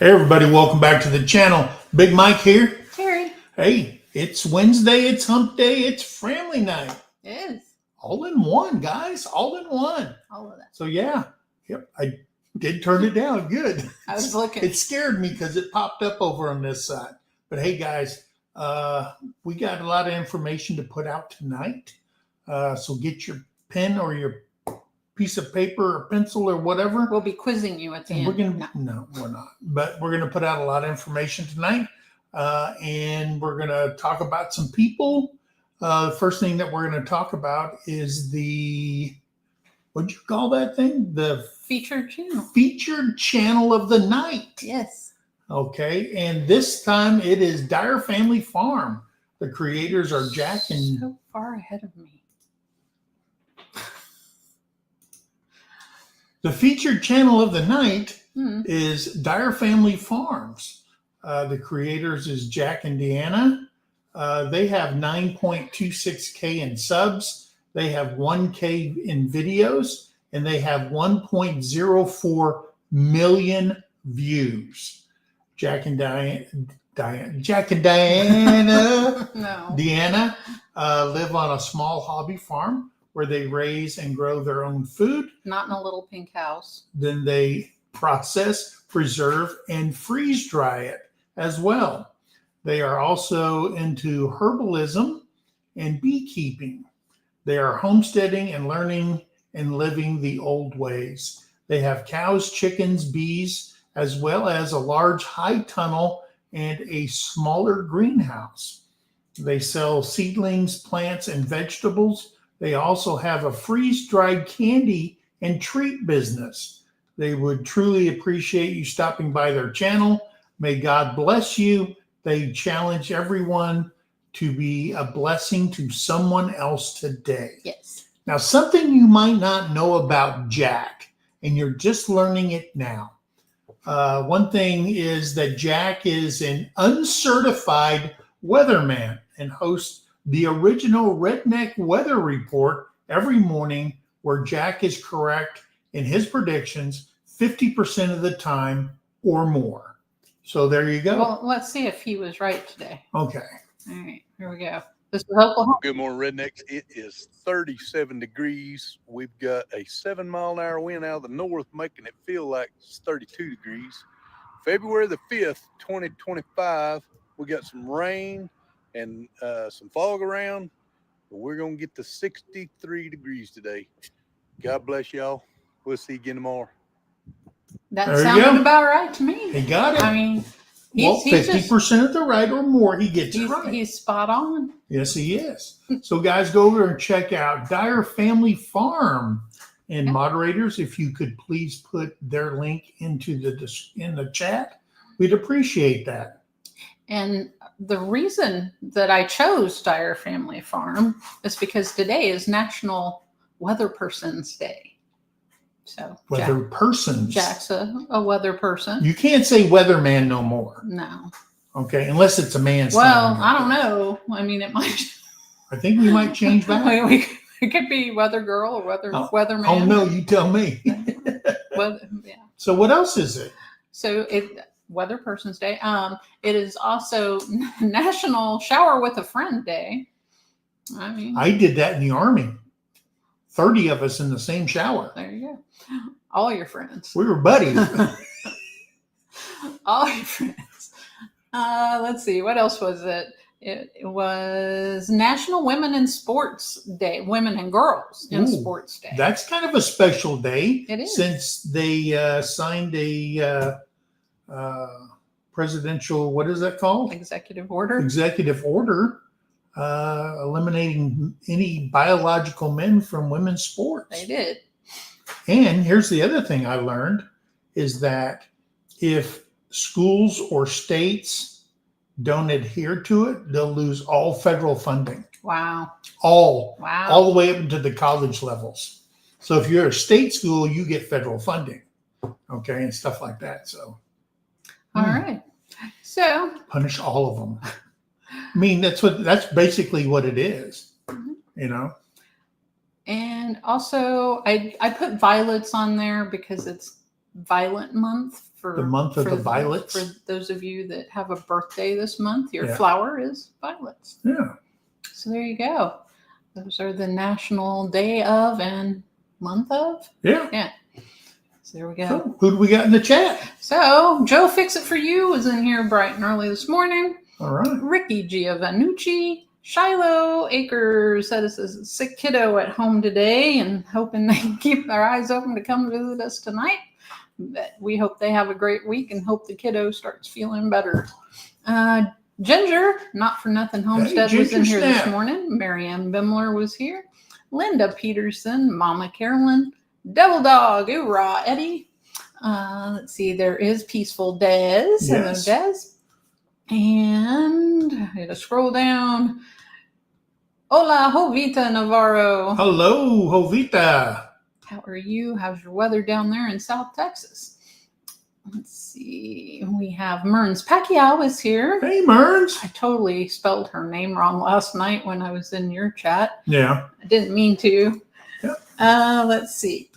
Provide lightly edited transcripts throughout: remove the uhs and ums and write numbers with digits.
Hey everybody, welcome back to the channel. Big Mike here. Terry. Hey, it's Wednesday, it's hump day, it's family night. It is. All in one, guys, all in one. All of that. So yeah, yep, I did turn it down, good. I was looking. It scared me because it popped up over on this side. But hey guys, we got a lot of information to put out tonight. So get your pen or your piece of paper or pencil or whatever. We'll be quizzing you at the end. We're gonna no, we're not. But we're gonna put out a lot of information tonight, and we're gonna talk about some people. The first thing that we're gonna talk about is the what'd you call that thing? The featured channel. Featured channel of the night. Yes. Okay, and this time it is Dyer Family Farm. The creators are Jack and so far ahead of me. The featured channel of the night is Dyer Family Farms. The creators is Jack and Deanna. They have 9.26K in subs. They have 1K in videos, and they have 1.04 million views. Jack and Diana, No. Deanna live on a small hobby farm where they raise and grow their own food. Not in a little pink house. Then they process, preserve, and freeze dry it as well. They are also into herbalism and beekeeping. They are homesteading and learning and living the old ways. They have cows, chickens, bees, as well as a large high tunnel and a smaller greenhouse. They sell seedlings, plants, and vegetables. They also have a freeze-dried candy and treat business. They would truly appreciate you stopping by their channel. May God bless you. They challenge everyone to be a blessing to someone else today. Yes. Now, something you might not know about Jack, and you're just learning it now. One thing is that Jack is an uncertified weatherman and hosts the original Redneck Weather Report every morning, where Jack is correct in his predictions 50% of the time or more. So there you go. Well, let's see if he was right today. Okay. All right, here we go. This is Oklahoma. Good morning, Rednecks. It is 37 degrees. We've got a 7-mile-an-hour wind out of the north, making it feel like it's 32 degrees. February the 5th, 2025, we got some rain and some fog around, but we're going to get to 63 degrees today. God bless y'all. We'll see you again tomorrow. That sounded about right to me. He got it. I mean, he's 50% of the right or more, he gets it right. He's spot on. Yes, he is. So guys, go over and check out Dyer Family Farm. And moderators, if you could please put their link into in the chat, we'd appreciate that. And the reason that I chose Dyer Family Farm is because today is National Weather Person's Day. So Jack's a weather person. You can't say weatherman no more. No. Okay, unless it's a man's Well, time. I don't know. I mean, it might. I think we might change that. It could be weather girl or weatherman. Oh no, you tell me. Yeah. So what else is it? So Weather Person's Day. It is also National Shower with a Friend Day. I mean, I did that in the Army. 30 of us in the same shower. There you go. All your friends. We were buddies. All your friends. Let's see. What else was it? It was National Women in Sports Day. Women and Girls in Sports Day. That's kind of a special day. It is. Since they signed a presidential, what is that called? Executive order. Executive order. Eliminating any biological men from women's sports. They did. And here's the other thing I learned is that if schools or states don't adhere to it, they'll lose all federal funding. Wow. All the way up into the college levels. So if you're a state school, you get federal funding. Okay, and stuff like that. So all right. So punish all of them. I mean, that's basically what it is, you know. And also, I put violets on there because it's Violet Month for the month of the violets. For those of you that have a birthday this month, your Yeah. flower is violets. Yeah. So there you go. Those are the national day of and month of. Yeah. Yeah. So there we go. So, who do we got in the chat? So Joe Fix It For You was in here bright and early this morning. All right. Ricky Giovannucci. Shiloh Acres said it's a sick kiddo at home today and hoping they can keep their eyes open to come visit us tonight. But we hope they have a great week and hope the kiddo starts feeling better. Ginger, Not For Nothing Homestead, Hey, was in here Snap. this morning. Marianne Bimler was here. Linda Peterson, Mama Carolyn, Devil Dog, Oorah, Eddie. Let's see, there is Peaceful Des. Yes. Hello, Des. And I had to scroll down. Hola, Jovita Navarro. Hello, Jovita. How are you? How's your weather down there in South Texas? Let's see. We have Merns Pacquiao is here. Hey, Merns. I totally spelled her name wrong last night when I was in your chat. Yeah. I didn't mean to. Yep. Let's see.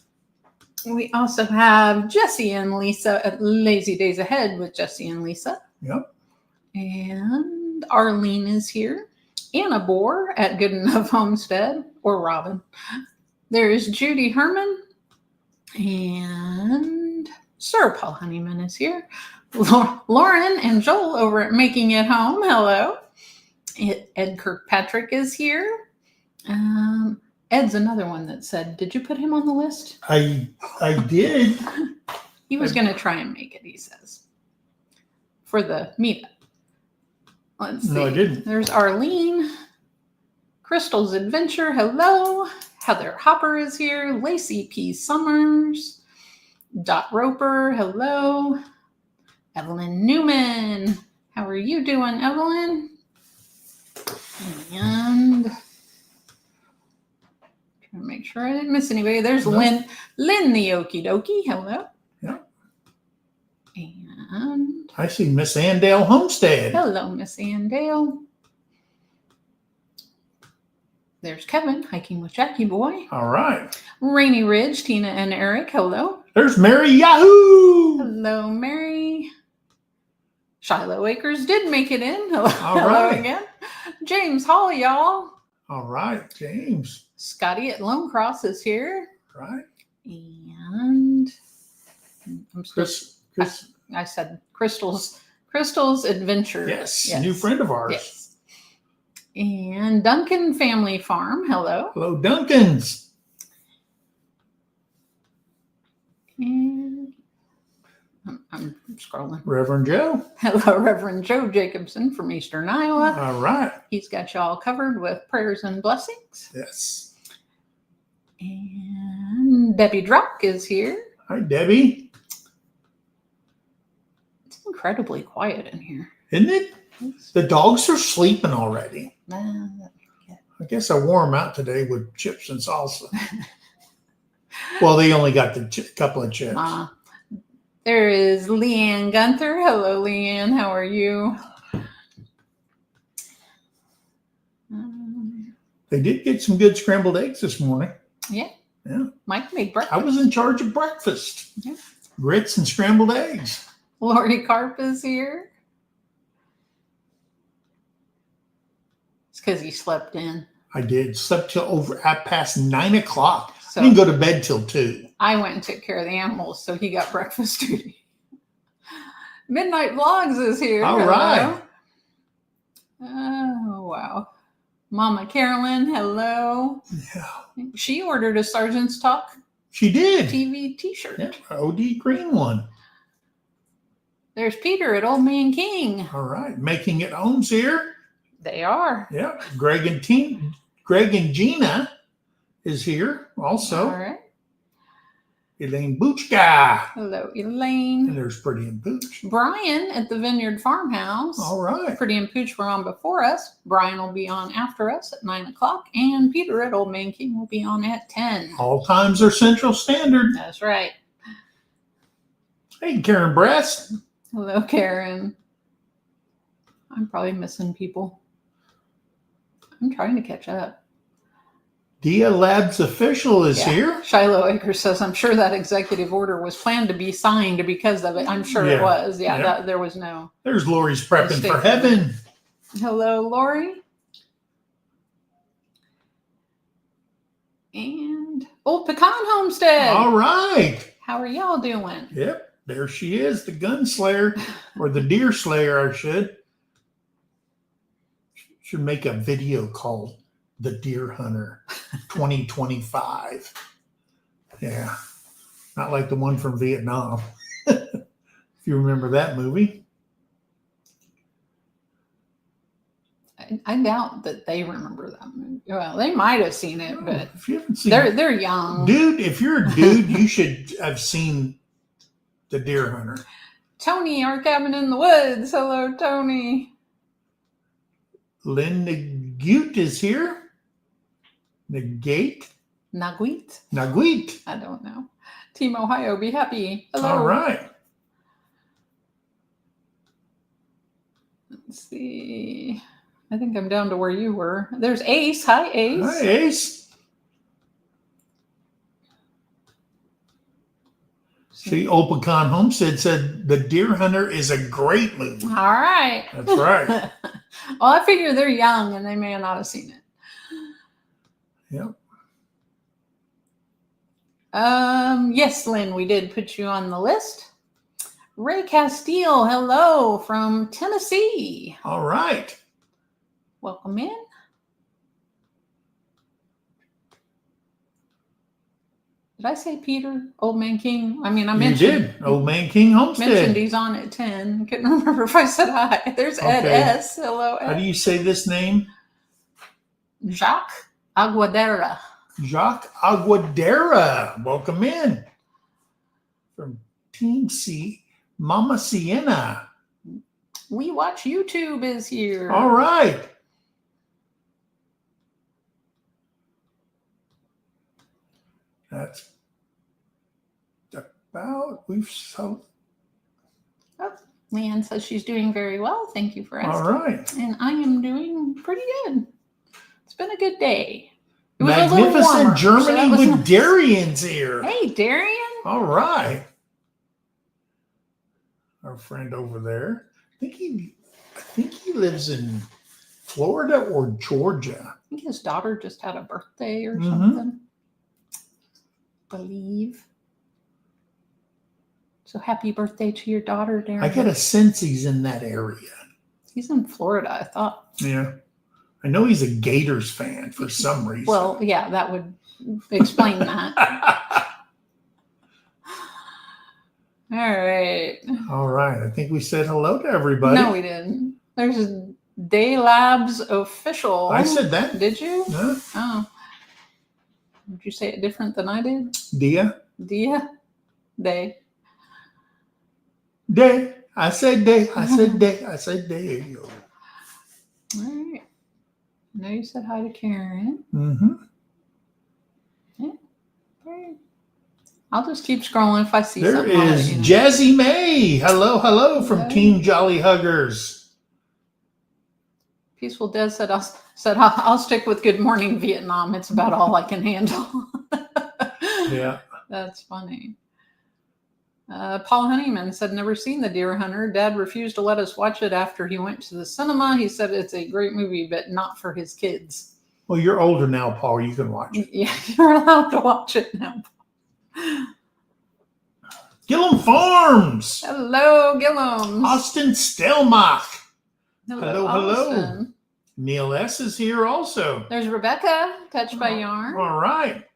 We also have Jesse and Lisa at Lazy Days Ahead with Jesse and Lisa. Yep. And Arlene is here. Anna Bohr at Good Enough Homestead, or Robin. There's Judy Herman. And Sir Paul Honeyman is here. Lauren and Joel over at Making It Home. Hello. Ed Kirkpatrick is here. Ed's another one that said, did you put him on the list? I did. He was going to try and make it, he says, for the meetup. Let's see. No, I didn't. There's Arlene. Crystal's Adventure. Hello. Heather Hopper is here. Lacey P. Summers. Dot Roper. Hello. Evelyn Newman. How are you doing, Evelyn? And trying to make sure I didn't miss anybody. There's No. Lynn the Okie Dokie. Hello. Yeah. And I see Miss Andale Homestead. hello, Miss Andale. There's Kevin, hiking with Jackie Boy. All right. Rainy Ridge, Tina and Eric. Hello. There's Mary Yahoo. Hello, Mary. Shiloh Acres did make it in. Hello, All hello right. again. James Hall, y'all. All right, James. Scotty at Lone Cross is here. Right. And I'm still, Chris. I said Crystal's Adventure. Yes, new friend of ours. Yes. And Duncan Family Farm. Hello. Hello, Duncans. And I'm scrolling. Reverend Joe. Hello, Reverend Joe Jacobson from Eastern Iowa. All right. He's got you all covered with prayers and blessings. Yes. And Debbie Drock is here. Hi, Debbie. It's incredibly quiet in here. Isn't it? The dogs are sleeping already. I guess I wore them out today with chips and salsa. Well, they only got the couple of chips. There is Leanne Gunther. Hello, Leanne. How are you? They did get some good scrambled eggs this morning. Yeah. Yeah. Mike made breakfast. I was in charge of breakfast. Yeah. Grits and scrambled eggs. Lori Carp is here. It's because he slept in. I did. Slept till over at past 9 o'clock. So I didn't go to bed till 2. I went and took care of the animals, so he got breakfast duty. Midnight Vlogs is here. All Hello. right. Oh, wow. Mama Carolyn, hello. Yeah. She ordered a Sergeant's Talk She did. TV t-shirt. Yeah, OD green one. There's Peter at Old Man King. All right. Making it homes here. They are. Yeah. Greg and Gina is here also. All right. Elaine Boochka. Hello, Elaine. And there's Pretty and Pooch. Brian at the Vineyard Farmhouse. All right. Pretty and Pooch were on before us. Brian will be on after us at 9 o'clock. And Peter at Old Man King will be on at 10. All times are Central Standard. That's right. Hey, Karen Brest. Hello, Karen. I'm probably missing people. I'm trying to catch up. Dia Labs official is here. Shiloh Acres says, I'm sure that executive order was planned to be signed because of it. I'm sure it was. Yeah. There was no. There's Lori's prepping for heaven. Hello, Lori. And Old Pecan Homestead. All right. How are y'all doing? Yep. There she is, the gunslayer, or the deer slayer, I should. Should make a video called The Deer Hunter 2025. Yeah. Not like the one from Vietnam. If you remember that movie. I doubt that they remember that movie. Well, they might have seen it, but if you haven't seen they're young. Dude, if you're a dude, you should have seen The Deer Hunter. Tony, our cabin in the woods. Hello, Tony. Lynn Nagute is here. Naguit? Naguit. I don't know. Team Ohio, be happy. Hello. All right. Let's see. I think I'm down to where you were. There's Ace. Hi, Ace. Hi, Ace. See, Old Pecan Homestead said The Deer Hunter is a great movie. All right. That's right. Well, I figure they're young and they may not have seen it. Yep. Yes, Lynn, we did put you on the list. Ray Castile, hello from Tennessee. All right. Welcome in. Did I say Peter, Old Man King? I mean, I mentioned. You did. Old Man King Homestead. Mentioned he's on at 10. Couldn't remember if I said hi. There's Ed S. Hello, Ed. How do you say this name? Jacques Aguadera. Jacques Aguadera. Welcome in. From Team C, Mama Sienna. We Watch YouTube is here. All right. That's about, Oh, Leanne says she's doing very well. Thank you for asking. All right. And I am doing pretty good. It's been a good day. It was Magnificent a warmer, Germany so with nice. Darian's here. Hey, Darian. All right. Our friend over there. I think he lives in Florida or Georgia. I think his daughter just had a birthday or something. Believe. So happy birthday to your daughter, Darren. I get a sense he's in that area. He's in Florida, I thought. Yeah. I know he's a Gators fan for some reason. Well, yeah, that would explain that. All right. All right. I think we said hello to everybody. No, we didn't. There's Day Labs official. I said that. Did you? Yeah. Oh. Did you say it different than I did? Dia? Day. Day. I said day. I said day. I said day. All right. I know you said hi to Karen. Mm-hmm. Yeah. All right. I'll just keep scrolling if I see there something. There is Jazzy May. Hello from Team Jolly Huggers. Peaceful Des said, I'll stick with Good Morning Vietnam. It's about all I can handle. Yeah. That's funny. Paul Honeyman said, never seen The Deer Hunter. Dad refused to let us watch it after he went to the cinema. He said it's a great movie, but not for his kids. Well, you're older now, Paul. You can watch it. Yeah, you're allowed to watch it now. Gillum Farms. Hello, Gillum. Austin Stelmach. Hello. Hello. Neil S. is here also. There's Rebecca, Touched by Yarn. All right.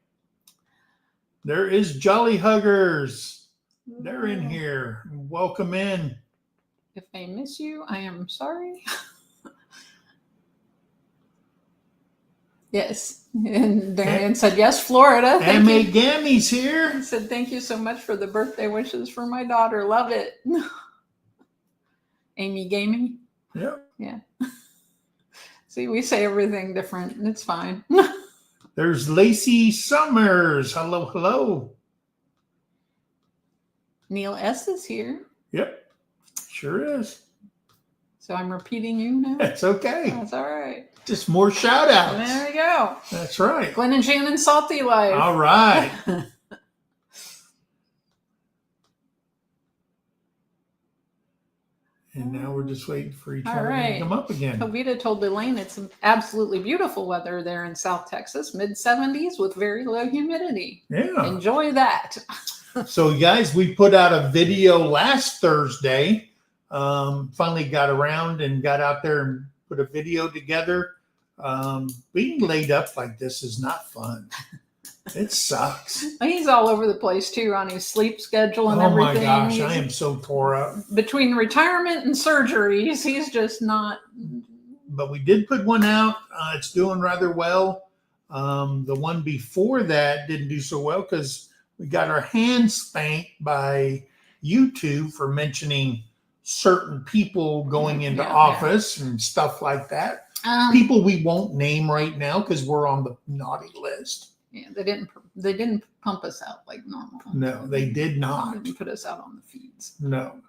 There is Jolly Huggers. They're in here. Welcome in. If I miss you, I am sorry. Yes. And Darian said, yes, Florida. Thank you. Gammy's here. He said, thank you so much for the birthday wishes for my daughter. Love it. Amy Gaming. Yep. Yeah. See, we say everything different. It's fine. There's Lacey Summers. Hello. Neil S. is here. Yep. Sure is. So I'm repeating you now? That's okay. That's all right. Just more shout outs. There we go. That's right. Glenn and Shannon Salty Life. All right. And now we're just waiting for each other to come up again. Kavita told Elaine it's absolutely beautiful weather there in South Texas, mid-70s with very low humidity. Yeah. Enjoy that. So, guys, we put out a video last Thursday. Finally got around and got out there and put a video together. Being laid up like this is not fun. It sucks. He's all over the place too on his sleep schedule and everything. Oh my gosh, I am so tore up. Between retirement and surgeries, he's just not. But we did put one out. It's doing rather well. The one before that didn't do so well because we got our hands spanked by YouTube for mentioning certain people going into office and stuff like that. People we won't name right now because we're on the naughty list. Yeah, they didn't pump us out like normal. No, they did not. They didn't put us out on the feeds. No.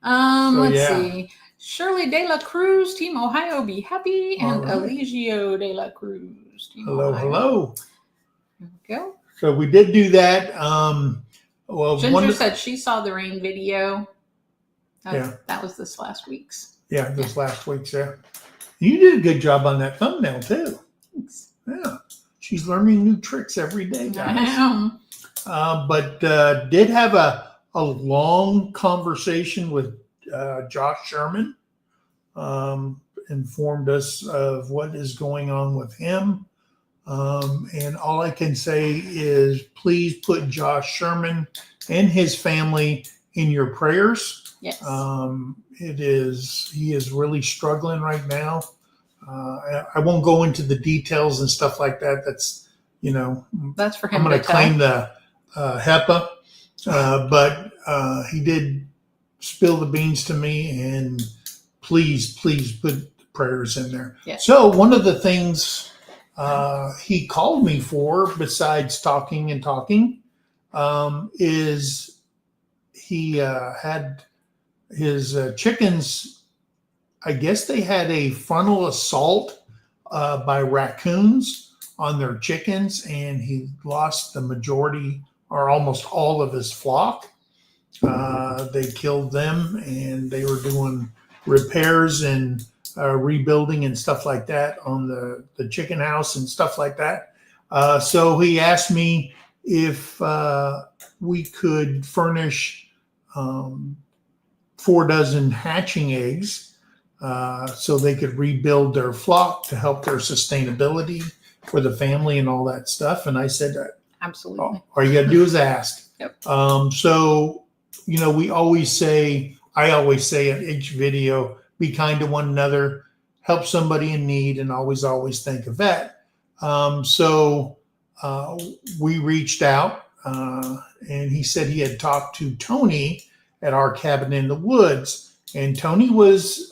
Let's see. Shirley De La Cruz, Team Ohio, be happy, and Eligio De La Cruz, Team Ohio. Hello. There we go. So we did do that. Well, Ginger said she saw the rain video. That was this last week's. Yeah, this last week's. Yeah. You did a good job on that thumbnail too. Thanks. Yeah. She's learning new tricks every day, guys. I am. But did have a long conversation with Josh Sherman. Informed us of what is going on with him. And all I can say is please put Josh Sherman and his family in your prayers. Yes. He is really struggling right now. I won't go into the details and stuff like that. That's for him. I'm going to claim the HEPA, but he did spill the beans to me, and please put prayers in there. Yes. So one of the things he called me for, besides talking, is he had his chickens. I guess they had a frontal assault by raccoons on their chickens, and he lost the majority or almost all of his flock. They killed them, and they were doing repairs and rebuilding and stuff like that on the chicken house and stuff like that. So he asked me if we could furnish 4 dozen hatching eggs so they could rebuild their flock to help their sustainability for the family and all that stuff. And I said, absolutely. All you got to do is ask. Yep. So, I always say in each video, be kind to one another, help somebody in need, and always think of that. So we reached out, and he said he had talked to Tony at our cabin in the woods. And Tony was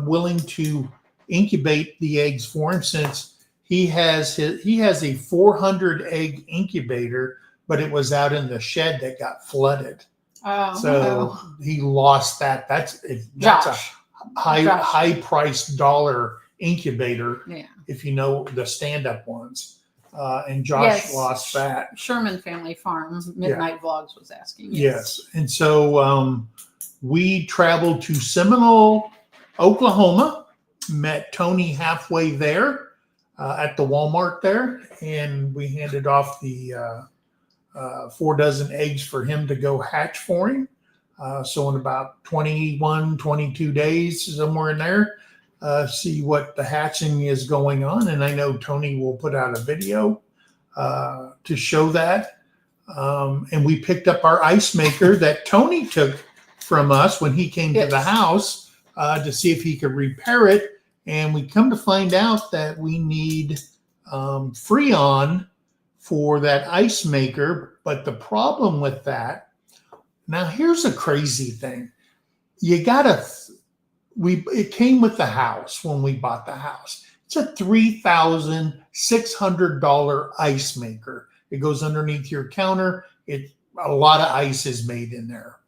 willing to incubate the eggs for him since he has a 400 egg incubator, but it was out in the shed that got flooded. So he lost that. That's a high priced dollar incubator. Yeah. If you know the stand up ones. And Josh lost that. Sherman Family Farm Midnight Vlogs was asking. Yes. And so we traveled to Seminole, Oklahoma, met Tony halfway there at the Walmart there, and we handed off the 4 dozen eggs for him to go hatch for him. So in about 21, 22 days, somewhere in there, see what the hatching is going on. And I know Tony will put out a video to show that. And we picked up our ice maker that Tony took from us when he came to the house to see if he could repair it. And we come to find out that we need Freon for that ice maker. But the problem with that, now here's a crazy thing. It came with the house when we bought the house. It's a $3,600 ice maker. It goes underneath your counter. A lot of ice is made in there.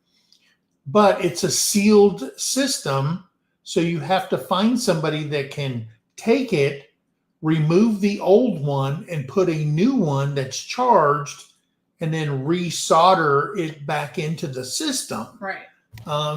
But it's a sealed system, So you have to find somebody that can take it, remove the old one, and put a new one that's charged, and then resolder it back into the system. Right.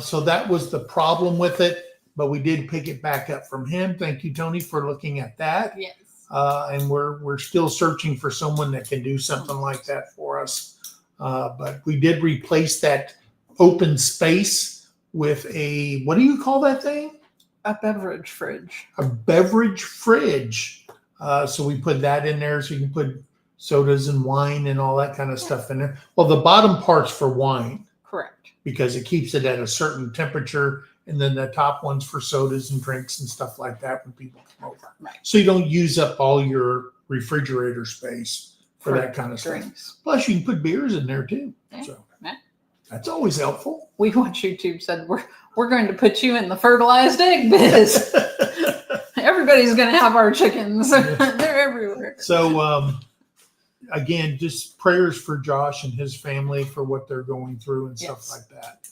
So that was the problem with it, but we did pick it back up from him. Thank you, Tony, for looking at that. Yes. And we're still searching for someone that can do something like that for us. But we did replace that open space with a, what do you call that thing? A beverage fridge. A beverage fridge. So we put that in there so you can put sodas and wine and all that kind of stuff in there. Well, the bottom part's for wine. Correct. Because it keeps it at a certain temperature, and then the top one's for sodas and drinks and stuff like that when people come over. Right. So you don't use up all your refrigerator space for that kind of drinks. stuff. Plus, you can put beers in there too. Yeah. So Yeah. that's always helpful. We watch YouTube said we're going to put you in the fertilized egg biz. Everybody's going to have our chickens. They're everywhere. So again, just prayers for Josh and his family for what they're going through and stuff like that.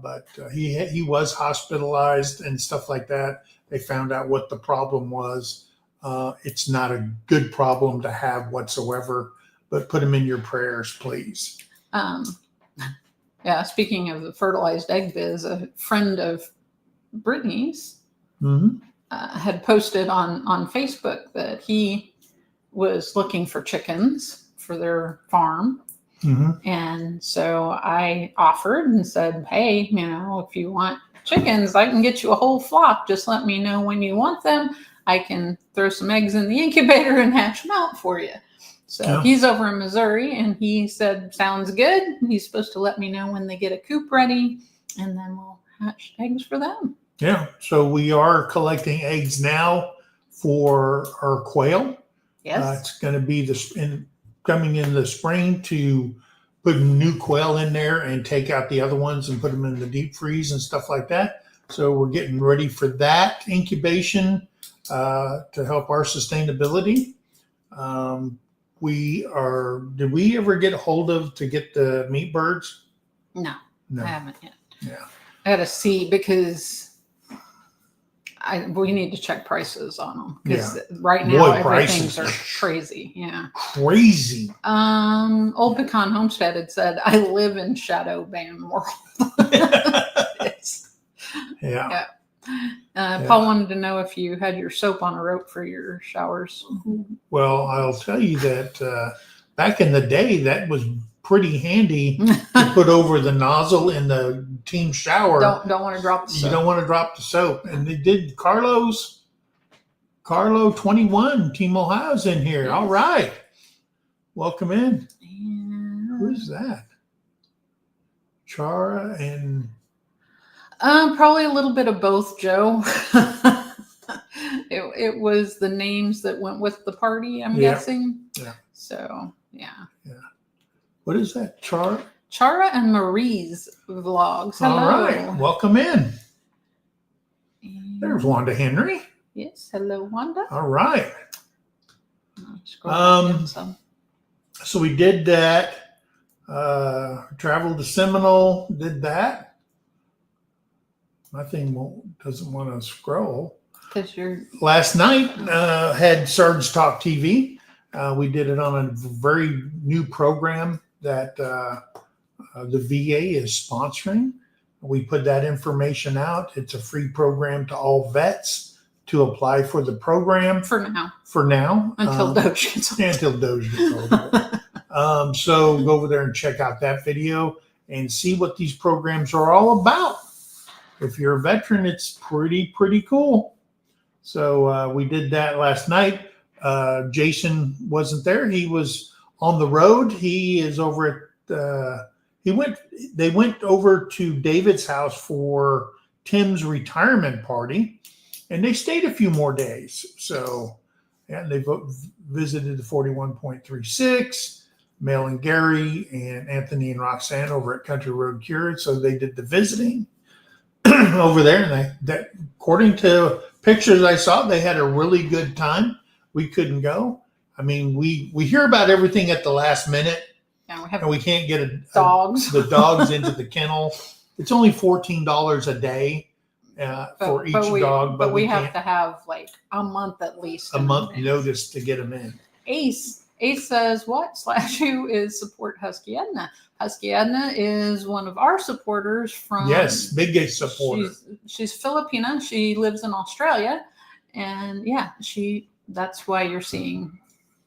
But he was hospitalized and stuff like that. They found out what the problem was. It's not a good problem to have whatsoever, but put him in your prayers, please. Yeah, speaking of the fertilized egg biz, a friend of Brittany's had posted on Facebook that he was looking for chickens for their farm. And so I offered and said, hey, if you want chickens, I can get you a whole flock. Just let me know when you want them. I can throw some eggs in the incubator and hatch them out for you. So he's over in Missouri, and he said, sounds good. He's supposed to let me know when they get a coop ready, and then we'll hatch eggs for them. Yeah. So we are collecting eggs now for our quail. Yes. It's going to be coming in the spring to put new quail in there and take out the other ones and put them in the deep freeze and stuff like that. So we're getting ready for that incubation to help our sustainability. Did we ever get a hold of to get the meat birds? No, I haven't yet. Yeah. I got to see because we need to check prices on them because right now everything's are crazy. Yeah. Crazy. Old Pecan Homestead had said, I live in Shadow Ban World. Paul wanted to know if you had your soap on a rope for your showers. Well, I'll tell you that back in the day, that was pretty handy to put over the nozzle in the team shower. Don't want to drop the soap. You don't want to drop the soap. And they did Carlo 21, Team Ohio's in here. Yes. All right. Welcome in. Who's that? Chara and... probably a little bit of both, Joe. It was the names that went with the party, I'm guessing. Yeah. So, yeah. What is that? Chara and Marie's vlogs. Hello. All right. Welcome in. There's Wanda Henry. Yes. Hello, Wanda. All right. So we did that. Traveled to Seminole. Did that. My thing doesn't want to scroll. Last night had Sarge Talk TV. We did it on a very new program that the VA is sponsoring. We put that information out. It's a free program to all vets to apply for the program. For now. Until Doge gets over. Until Doge gets over. So go over there and check out that video and see what these programs are all about. If you're a veteran, it's pretty cool. So we did that last night. Jason wasn't there. He was on the road. He is over at they went over to David's house for Tim's retirement party, and they stayed a few more days. So they visited the 41.36, Mel and Gary and Anthony and Roxanne over at Country Road Cure. So they did the visiting over there, and that according to pictures I saw, they had a really good time. We couldn't go. I mean, we hear about everything at the last minute, and we can't get the dogs into the kennel. It's only $14 a day, for each dog. But we have to have like a month at least. A month notice to get them in. Ace says, what /who is support Husky Edna? Husky Edna is one of our supporters from. Yes, big supporter. She's Filipina. She lives in Australia. And yeah, that's why you're seeing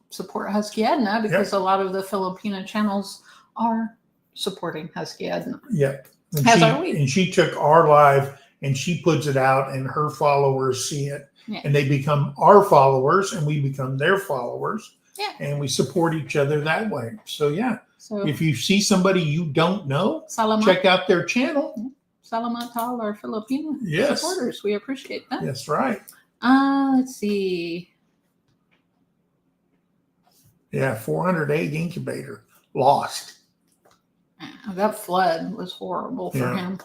support Husky Edna, because a lot of the Filipina channels are supporting Husky Edna. Yep. And she took our live and she puts it out and her followers see it. Yeah. And they become our followers and we become their followers. Yeah. And we support each other that way. So yeah. So if you see somebody you don't know, check out their channel. Salamat to all our Filipino supporters. We appreciate that. That's right. Let's see. Yeah, 408 incubator lost. That flood was horrible for him.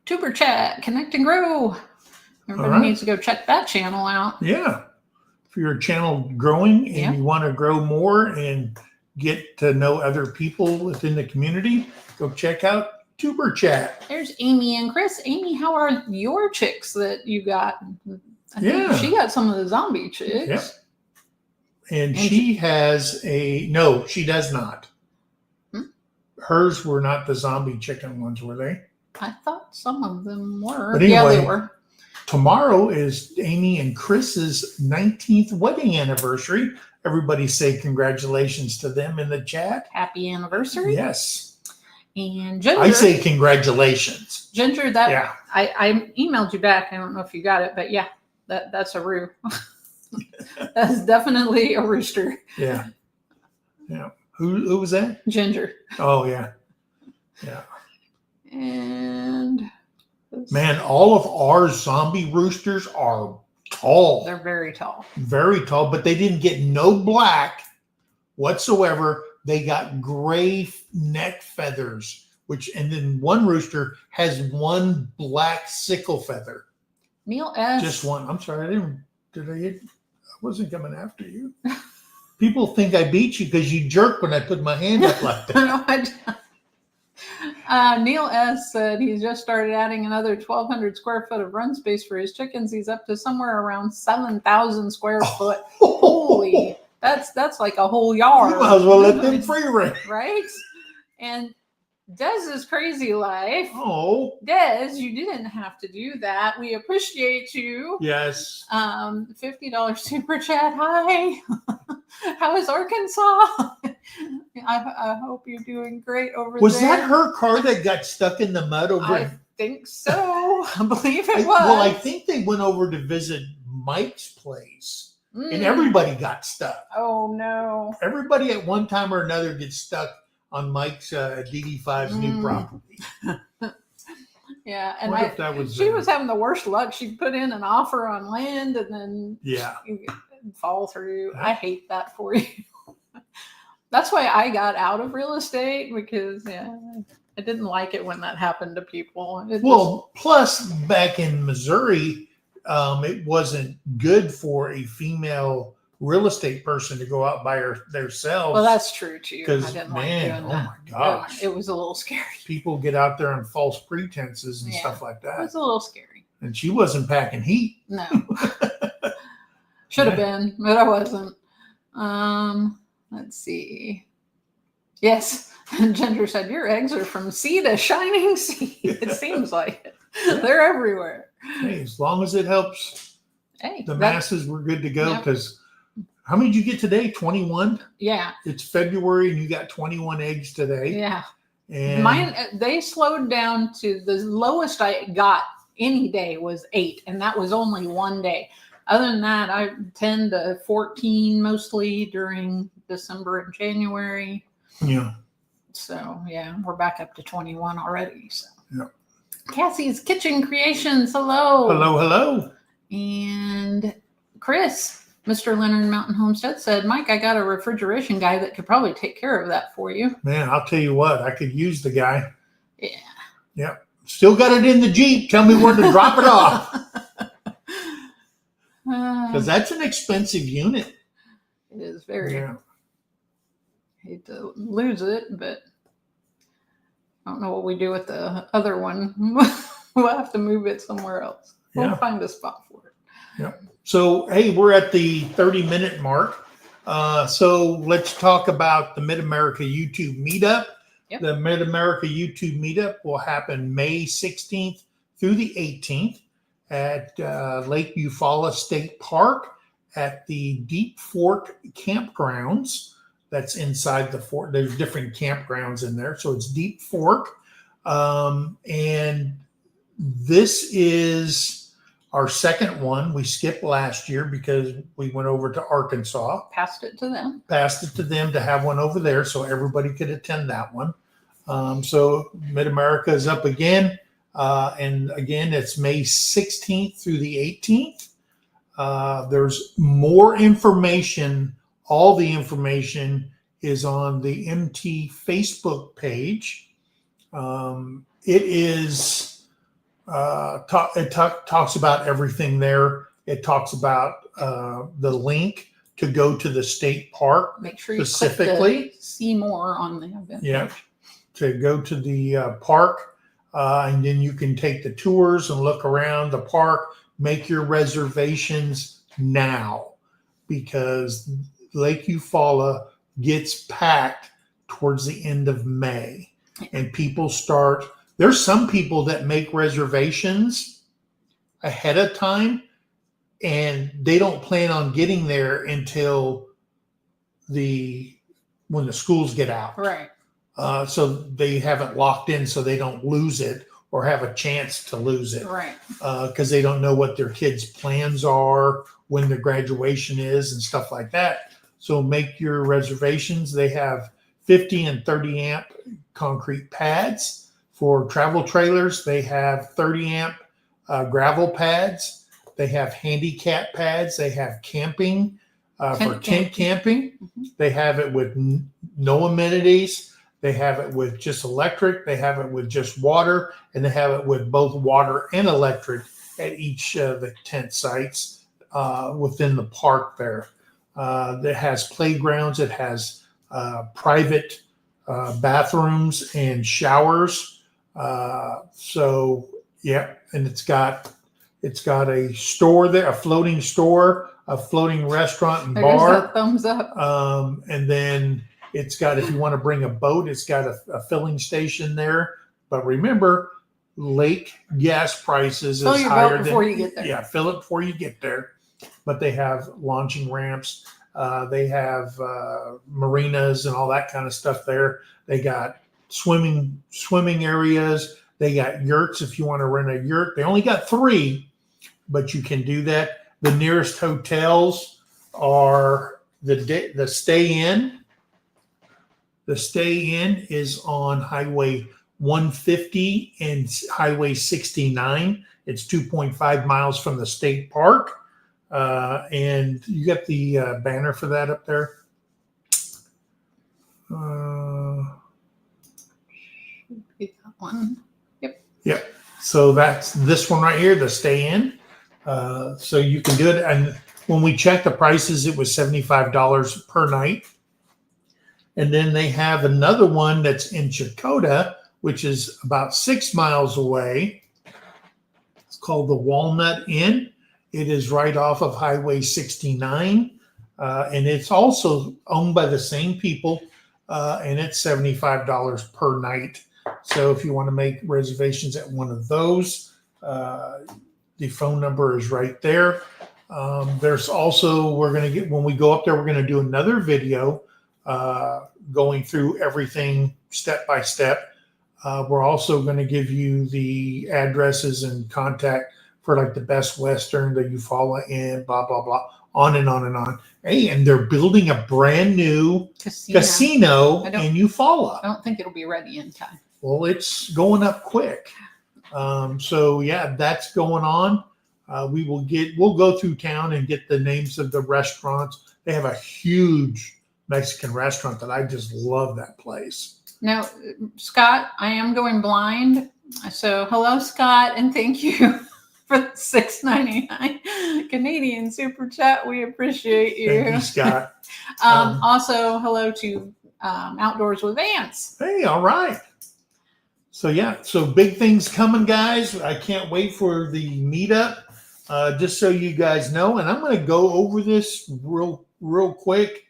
Tuber Chat, Connect and Grow. Everybody needs to go check that channel out. Yeah. If your channel growing and you want to grow more and get to know other people within the community, go check out Tuber Chat. There's Amy and Chris. Amy, how are your chicks that you got? I think she got some of the zombie chicks. Yep. And she has no, she does not. Hers were not the zombie chicken ones, were they? I thought some of them were. But anyway, they were. Tomorrow is Amy and Chris's 19th wedding anniversary. Everybody say congratulations to them in the chat. Happy anniversary. Yes. And Ginger. I say congratulations. Ginger, I emailed you back. I don't know if you got it, but yeah, that's a roo. That's definitely a rooster. Yeah. Yeah. Who was that? Ginger. Oh, yeah. Yeah. And man, all of our zombie roosters are tall. They're very tall. Very tall, but they didn't get no black whatsoever. They got gray neck feathers, and then one rooster has one black sickle feather. Neil S. Just one. I'm sorry, I wasn't coming after you. People think I beat you because you jerk when I put my hand up like that. No, I don't. Neil S. said he's just started adding another 1,200 square foot of run space for his chickens. He's up to somewhere around 7,000 square foot. Holy, that's like a whole yard. You might as well let them free range. Right? And Dez's crazy life. Oh, Dez, you didn't have to do that. We appreciate you. Yes. $50 super chat. Hi. How is Arkansas? I hope you're doing great over there. Was that her car that got stuck in the mud over? I think so. I believe it was. Well, I think they went over to visit Mike's place, and everybody got stuck. Oh no! Everybody at one time or another gets stuck on Mike's DD5's new property. Yeah, and she was having the worst luck. She put in an offer on land, and then fall through. I hate that for you. That's why I got out of real estate, because I didn't like it when that happened to people. Plus back in Missouri, it wasn't good for a female real estate person to go out by themselves. Well, that's true too. Because I didn't like doing that. My gosh, it was a little scary. People get out there on false pretenses and stuff like that. It was a little scary. And she wasn't packing heat. No. Should have been, but I wasn't. Let's see. Yes. And Ginger said, your eggs are from sea to shining sea. It seems like it. They're everywhere. Hey, as long as it helps the masses, we're good to go. Because how many did you get today? 21? Yeah. It's February and you got 21 eggs today. Yeah. And mine, they slowed down to the lowest I got any day was 8. And that was only one day. Other than that, I 10 to 14 mostly during December and January. Yeah. So, we're back up to 21 already. So, Cassie's Kitchen Creations. Hello. Hello, hello. And Chris, Mr. Leonard Mountain Homestead, said, Mike, I got a refrigeration guy that could probably take care of that for you. Man, I'll tell you what, I could use the guy. Yeah. Yep. Still got it in the Jeep. Tell me where to drop it off. Because that's an expensive unit. It is very. Hate to lose it, but I don't know what we do with the other one. We'll have to move it somewhere else. We'll find a spot for it. Yeah. So, hey, we're at the 30-minute mark. So let's talk about the Mid-America YouTube Meetup. Yep. The Mid-America YouTube Meetup will happen May 16th through the 18th at Lake Eufaula State Park at the Deep Fork Campgrounds. That's inside the fort. There's different campgrounds in there. So it's Deep Fork. And this is our second one. We skipped last year because we went over to Arkansas. Passed it to them to have one over there so everybody could attend that one. So Mid-America is up again. And again, it's May 16th through the 18th. There's more information. All the information is on the MT Facebook page. It is talks about everything there. It talks about the link to go to the state park. Make sure you specifically click the see more on the event. Yeah, to go to the park, and then you can take the tours and look around the park. Make your reservations now because Lake Eufaula gets packed towards the end of May, and people start. There's some people that make reservations ahead of time, and they don't plan on getting there until when the schools get out. Right. So they haven't locked in, so they don't lose it or have a chance to lose it. Right. Because they don't know what their kids' plans are, when their graduation is, and stuff like that. So make your reservations. They have 50 and 30 amp concrete pads. For travel trailers, they have 30 amp gravel pads. They have handicap pads. They have camping for tent camping. Mm-hmm. They have it with no amenities. They have it with just electric. They have it with just water. And they have it with both water and electric at each of the tent sites within the park there. It has playgrounds. It has private bathrooms and showers. So yeah, and it's got a store there, a floating store, a floating restaurant and bar. There's that thumbs up. And then it's got, if you want to bring a boat, it's got a filling station there. But remember, lake gas prices Fill is your higher boat before than, you get there. Yeah, fill it before you get there. But they have launching ramps. They have marinas and all that kind of stuff there. They got swimming areas. They got yurts if you want to rent a yurt. They only got 3, but you can do that. The nearest hotels are the Stay Inn. The Stay Inn is on Highway 150 and Highway 69. It's 2.5 miles from the state park. And you got the banner for that up there. That one. Yep. So that's this one right here, the Stay Inn. So you can do it. And when we checked the prices, it was $75 per night. And then they have another one that's in Chakotah, which is about 6 miles away. It's called the Walnut Inn. It is right off of Highway 69. And it's also owned by the same people. And it's $75 per night. So if you want to make reservations at one of those, the phone number is right there. There's also, when we go up there, we're going to do another video going through everything step by step. We're also going to give you the addresses and contact for like the Best Western, the Eufaula Inn, blah, blah, blah, on and on and on. Hey, and they're building a brand new casino in Eufaula. I don't think it'll be ready in time. Well, it's going up quick. So yeah, that's going on. We'll go through town and get the names of the restaurants. They have a huge Mexican restaurant that I just love that place. Now, Scott, I am going blind. So hello, Scott, and thank you for the $6.99 Canadian super chat. We appreciate you. Thank you, Scott. Also, hello to Outdoors with Vance. Hey, all right. So yeah, so big things coming, guys. I can't wait for the meetup. Just so you guys know, and I'm going to go over this real quick.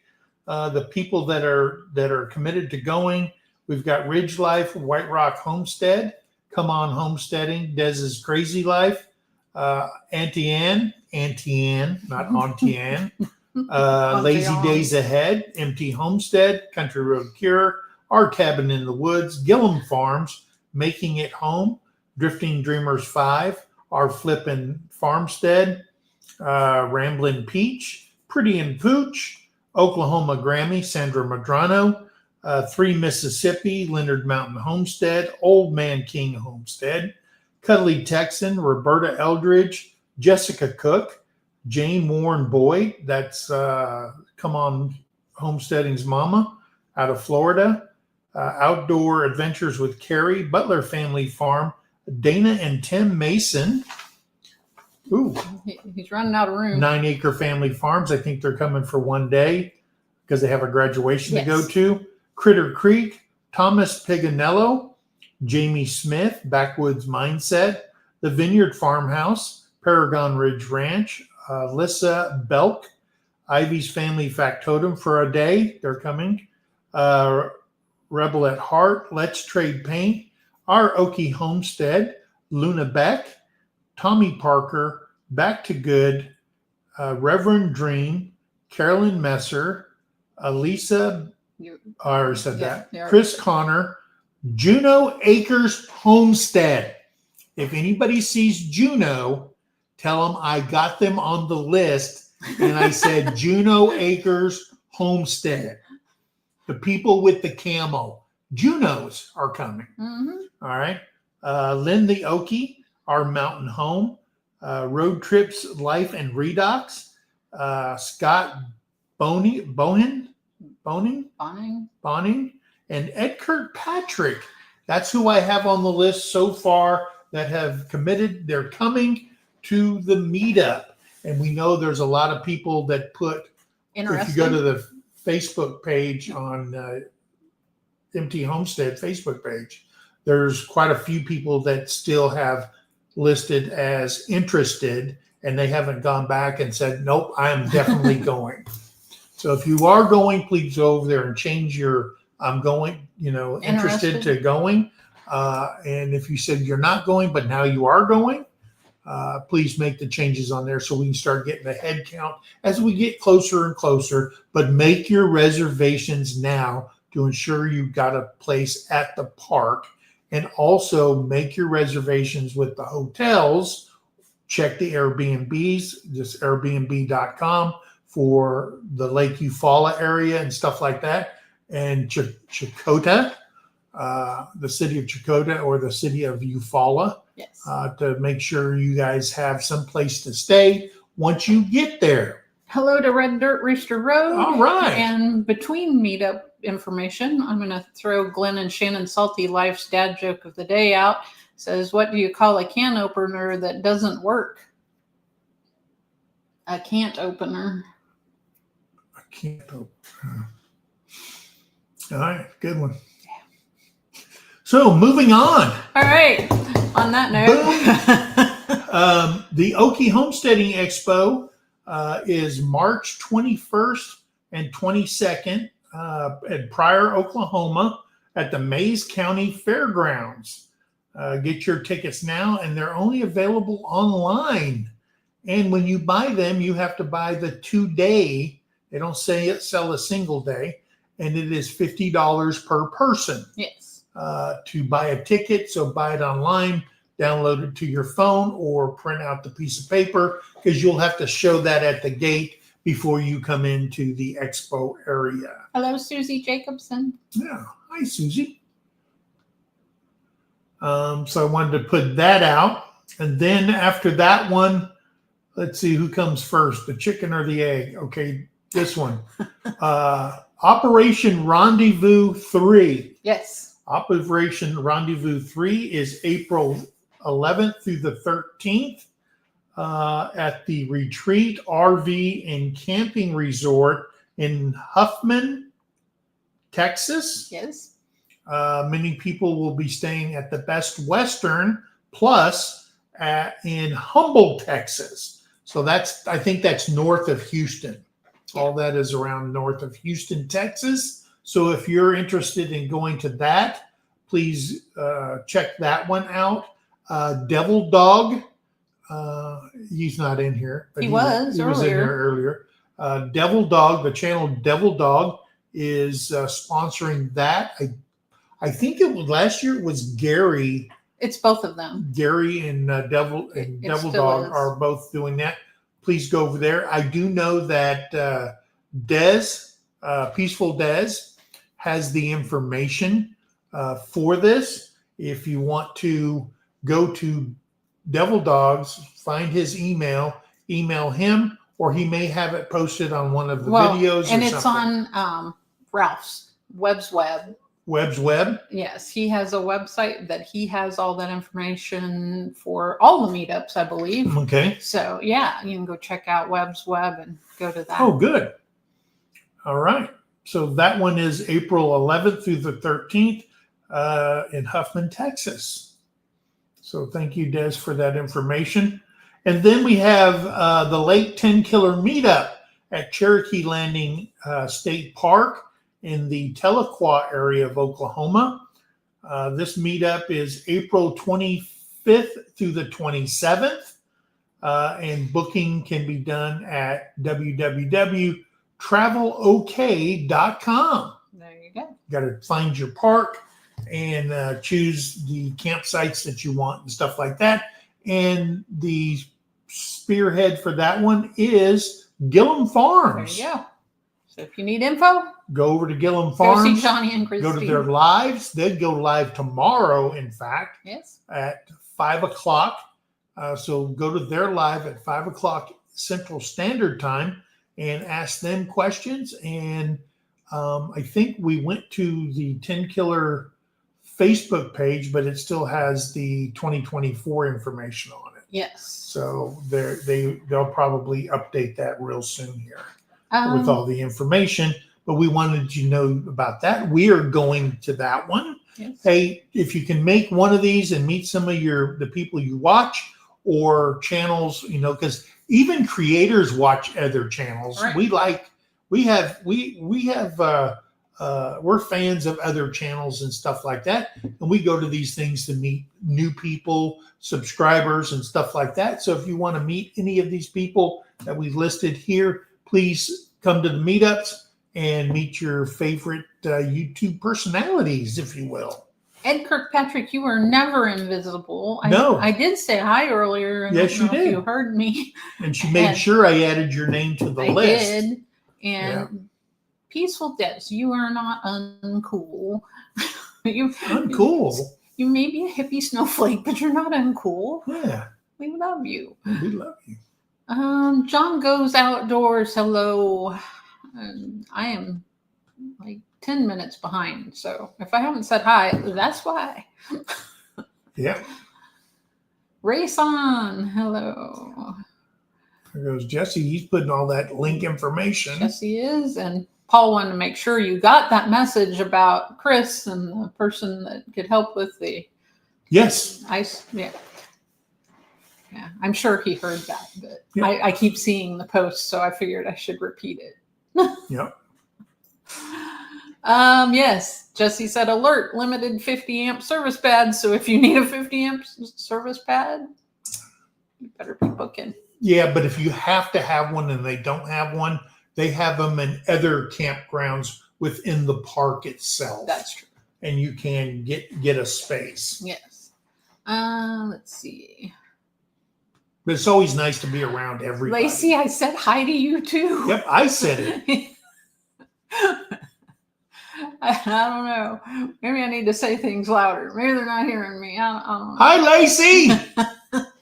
The people that are committed to going, we've got Ridge Life, White Rock Homestead, Come On Homesteading, Dez's Crazy Life, Auntie Ann, not Auntie Ann, Lazy Days Ahead, Empty Homestead, Country Road Cure, Our Cabin in the Woods, Gillum Farms, Making It Home, Drifting Dreamers 5, Our Flippin' Farmstead, Ramblin' Peach, Pretty and Pooch, Oklahoma Grammy, Sandra Madrano, 3 Mississippi, Leonard Mountain Homestead, Old Man King Homestead, Cuddly Texan, Roberta Eldridge, Jessica Cook, Jane Warren Boyd, that's Come On Homesteading's mama, out of Florida, Outdoor Adventures with Carrie, Butler Family Farm, Dana and Tim Mason. Ooh, he's running out of room. 9 Acre Family Farms. I think they're coming for one day because they have a graduation to go to. Critter Creek, Thomas Piganello, Jamie Smith, Backwoods Mindset, The Vineyard Farmhouse, Paragon Ridge Ranch, Lissa Belk, Ivy's Family Factotum for a day. They're coming. Rebel at Heart, Let's Trade Paint, Our Okie Homestead, Luna Beck, Tommy Parker, Back to Good, Reverend Dream, Carolyn Messer, Elisa, I already said that, Chris Connor, Juno Acres Homestead. If anybody sees Juno, tell them I got them on the list and I said Juno Acres Homestead. The people with the camo. Junos are coming. Mm-hmm. All right. Lynn the Okie, Our Mountain Home, Road Trips, Life and Redox, Scott Boning, and Ed Kirkpatrick. That's who I have on the list so far that have committed. They're coming to the meetup. And we know there's a lot of people that put, if you go to the Facebook page on Empty Homestead Facebook page, there's quite a few people that still have listed as interested, and they haven't gone back and said, nope, I am definitely going. So if you are going, please go over there and change your I'm going, interested to going. And if you said you're not going, but now you are going, please make the changes on there so we can start getting a head count as we get closer and closer. But make your reservations now to ensure you've got a place at the park. And also make your reservations with the hotels. Check the Airbnbs, just airbnb.com for the Lake Eufaula area and stuff like that. And Chakota, the city of Chakota or the city of Eufaula. Yes. To make sure you guys have some place to stay once you get there. Hello to Red Dirt Rooster Road. All right. And between meetup information, I'm going to throw Glenn and Shannon Salty Life's dad joke of the day out. Says, what do you call a can opener that doesn't work? A can't opener. A can't opener. All right. Good one. Yeah. So moving on. All right. On that note, the Okie Homesteading Expo is March 21st and 22nd at Pryor, Oklahoma at the Mays County Fairgrounds. Get your tickets now, and they're only available online. And when you buy them, you have to buy the 2-day. They don't sell a single day, and it is $50 per person. Yes. To buy a ticket. So buy it online, download it to your phone, or print out the piece of paper because you'll have to show that at the gate before you come into the expo area. Hello, Susie Jacobson. Yeah. Hi, Susie. So I wanted to put that out. And then after that one, let's see who comes first, the chicken or the egg. Okay, this one. Operation Rendezvous 3. Yes. Operation Rendezvous 3 is April 11th through the 13th at the Retreat RV and Camping Resort in Huffman, Texas. Yes. Many people will be staying at the Best Western Plus in Humboldt, Texas. So I think that's north of Houston. All that is around north of Houston, Texas. So if you're interested in going to that, please check that one out. Devil Dog, he's not in here, but he was in here earlier. Devil Dog, the channel Devil Dog is sponsoring that. I think it was last year. It was Gary. It's both of them. Gary and Devil Dog are both doing that. Please go over there. I do know that Peaceful Des, has the information for this. If you want to go to Devil Dogs, find his email him, or he may have it posted on one of the videos. And it's on Ralph's Webb's Web. Webb's Web? Yes, he has a website that he has all that information for all the meetups, I believe. Okay. So, yeah, you can go check out Webb's Web and go to that. Oh, good. All right. So that one is April 11th through the 13th in Huffman, Texas. So thank you, Des, for that information. And then we have the Lake 10 Killer Meetup at Cherokee Landing State Park in the Tahlequah area of Oklahoma. This meetup is April 25th through the 27th. And booking can be done at www.travelok.com. There you go. You got to find your park and choose the campsites that you want and stuff like that. And the spearhead for that one is Gillum Farms. There you go. So if you need info, go over to Gillum Farms. Go see Johnny and Christine. Go to their lives. They go live tomorrow, in fact, yes, at 5 o'clock. So go to their live at 5 o'clock Central Standard Time and ask them questions. And I think we went to the 10 Killer Facebook page, but it still has the 2024 information on it. Yes. So they'll probably update that real soon here with all the information. But we wanted you to know about that. We are going to that one. Yes. Hey, if you can make one of these and meet some of the people you watch or channels, because even creators watch other channels. Right. We're fans of other channels and stuff like that. And we go to these things to meet new people, subscribers and stuff like that. So if you want to meet any of these people that we've listed here, please come to the meetups and meet your favorite YouTube personalities, if you will. Ed Kirkpatrick, you are never invisible. No. I did say hi earlier. And yes, you did. If you heard me. And she made sure I added your name to the list. I did. And Peaceful Des, you are not uncool. Uncool? You may be a hippie snowflake, but you're not uncool. Yeah. We love you. We love you. John Goes Outdoors. Hello. I am like 10 minutes behind. So if I haven't said hi, that's why. Yeah. Race on. Hello. There goes Jesse. He's putting all that link information. Yes, he is. And Paul wanted to make sure you got that message about Chris and the person that could help with the ice. Yeah. Yeah, I'm sure he heard that, but I keep seeing the post, so I figured I should repeat it. Yep. Yes, Jesse said alert, limited 50 amp service pad. So if you need a 50 amp service pad, you better be booking. Yeah, but if you have to have one and they don't have one, they have them in other campgrounds within the park itself. That's true. And you can get a space. Yes. Let's see. But it's always nice to be around everybody. Lacey, I said hi to you too. Yep, I said it. I don't know. Maybe I need to say things louder. Maybe they're not hearing me. I don't know. Hi, Lacey.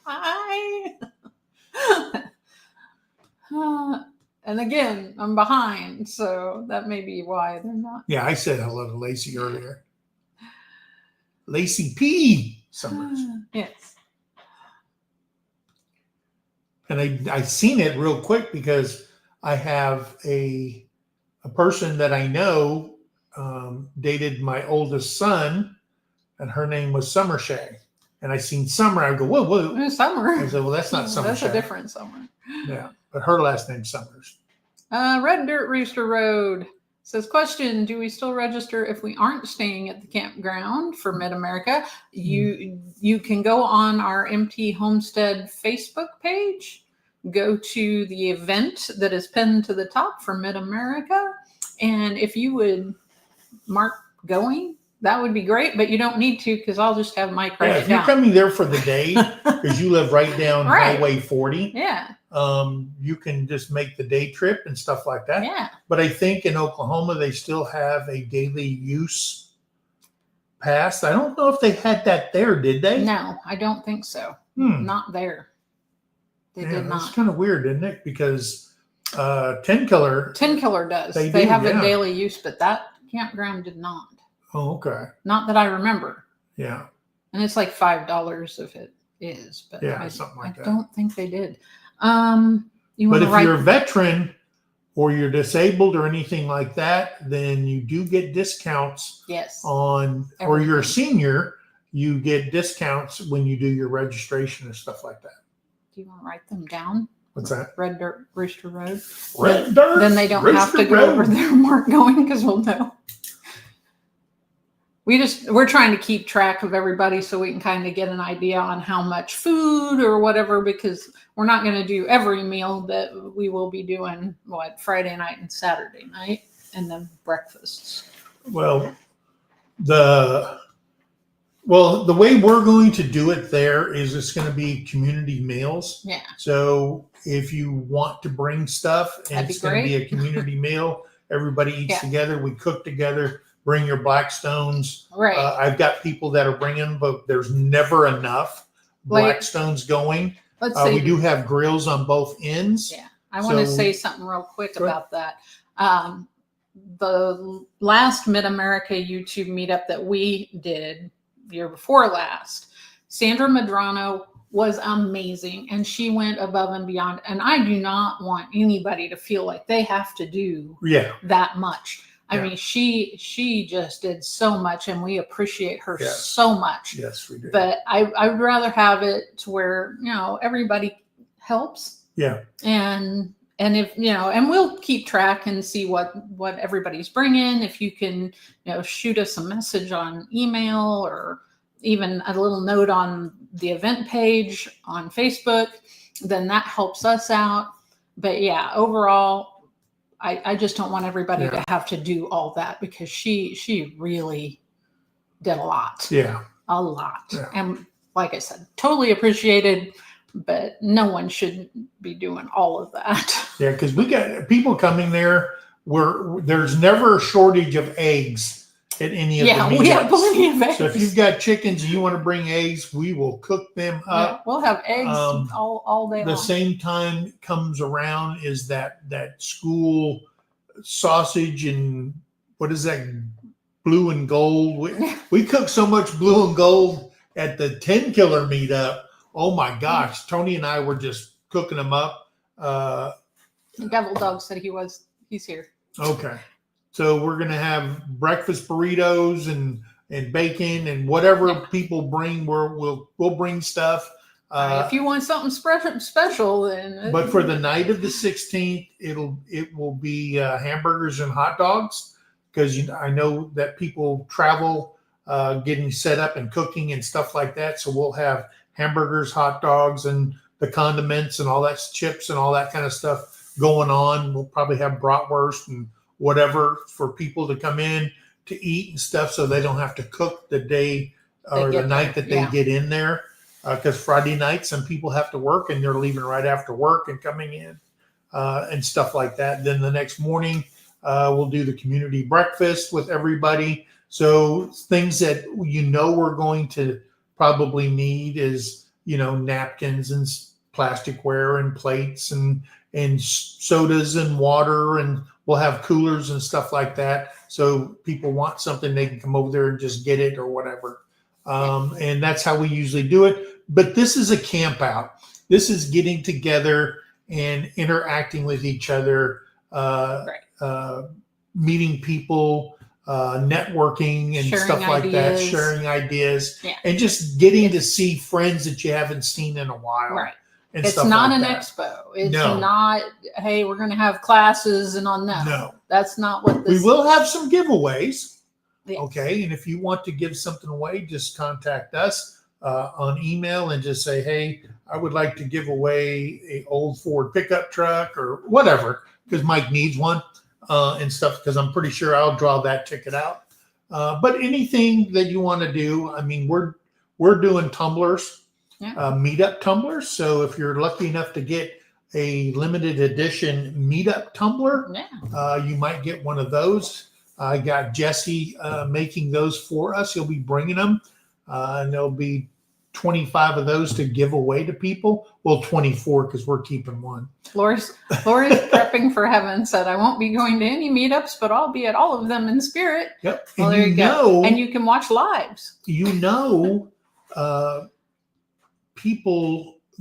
Hi. And again, I'm behind, so that may be why they're not. Yeah, I said hello to Lacey earlier. Lacey P. Summers. Yes. And I seen it real quick because I have a person that I know dated my oldest son, and her name was Summer Shay. And I seen Summer. I go, whoa. Summer. I said, well, that's not Summer That's Shay. a different Summer. Yeah, but her last name's Summers. Red Dirt Rooster Road says, question, do we still register if we aren't staying at the campground for Mid-America? You can go on our MT Homestead Facebook page, go to the event that is pinned to the top for Mid-America, and if you would mark going, that would be great, but you don't need to because I'll just have Mike write it If you're down. coming there for the day, because you live right down Right. Highway 40, Yeah, you can just make the day trip and stuff like that. yeah. But I think in Oklahoma, they still have a daily use pass. I don't know if they had that there, did they? No, I don't think so. Not there. They did That's not. kind of weird, isn't it? Because Ten Killer does. They They do, have yeah. a daily use, but that campground did not. Oh, okay. Not that I remember. Yeah. And it's like $5 if it is, but Yeah, something like that. I don't think they did. But But if you're a veteran or you're disabled or anything like that, then you do get discounts yes, on, or you're a senior, you get discounts when you do your registration and stuff like that. do you want to write them down? What's that? Red Dirt Rooster Road. Red Dirt. Then they don't have to Rooster go Road. over there and mark going because we'll know. We're trying to keep track of everybody so we can kind of get an idea on how much food or whatever, because we're not going to do every meal, that we will be doing Friday night and Saturday night, and then breakfasts. Well, the way we're going to do it there is it's going to be community meals. Yeah. So if you want to bring stuff and That'd be it's going to be great. a community meal, everybody eats Yeah. together. We cook together. Bring your Blackstones. Right. I've got people that are bringing, but there's never enough Blackstones going. Let's see. We do have grills on both ends. Yeah. I want to So- say something real quick Go ahead. about that. The last Mid-America YouTube meetup that we did, year before last, Sandra Madrano was amazing, and she went above and beyond. And I do not want anybody to feel like they have to do Yeah. that much. I Yeah. mean, she just did so much, and we appreciate her Yes. so much. Yes, we do. But I'd rather have it to where, everybody helps. Yeah. And if, and we'll keep track and see what everybody's bringing. If you can, shoot us a message on email or even a little note on the event page on Facebook, then that helps us out. But yeah, overall, I just don't want everybody to have to do all that, because she really did a lot. Yeah. A lot. Yeah. And like I said, totally appreciated, but no one should be doing all of that. Yeah, because we got people coming there where there's never a shortage of eggs at any of the meetups. We have plenty of eggs. So if you've got chickens and you want to bring eggs, we will cook them up. We'll have eggs all day The long. same time comes around is that school sausage and what is that, blue and gold. We cook so much blue and gold at the 10 Killer meetup. Oh my gosh, Tony and I were just cooking them up. Devil Dog said he's here. Okay. So we're going to have breakfast burritos and bacon and whatever people bring, we'll bring stuff. If you want something special, then. But for the night of the 16th, it will be hamburgers and hot dogs, because I know that people travel getting set up and cooking and stuff like that. So we'll have hamburgers, hot dogs, and the condiments and all that, chips and all that kind of stuff going on. We'll probably have bratwurst and whatever for people to come in to eat and stuff, so they don't have to cook the day or the night that they get in there. Because Friday night, some people have to work and they're leaving right after work and coming in and stuff like that. Then the next morning, we'll do the community breakfast with everybody. So things that we're going to probably need is, napkins and plasticware and plates and sodas and water, and we'll have coolers and stuff like that. So people want something, they can come over there and just get it or whatever. And that's how we usually do it. But this is a camp out. This is getting together and interacting with each other, meeting people, networking and Sharing stuff like that, ideas. sharing ideas, Yeah. and just getting to see friends that you haven't seen in a while. Right. And It's stuff not like an that. expo. It's No. not, hey, we're going to have classes and on that. No. That's not what We this will is. have some giveaways. Yeah. Okay. And if you want to give something away, just contact us on email and just say, hey, I would like to give away a old Ford pickup truck or whatever, because Mike needs one and stuff, because I'm pretty sure I'll draw that ticket out. But anything that you want to do, I mean, we're doing tumblers, meetup tumblers. So if you're lucky enough to get a limited edition meetup tumbler, you might get one of those. I got Jesse making those for us. He'll be bringing them, and there'll be 25 of those to give away to people. Well, 24 because we're keeping one. Lori's prepping for heaven. Said, I won't be going to any meetups, but I'll be at all of them in spirit. Yep. Well, and there you go. And you can watch lives. People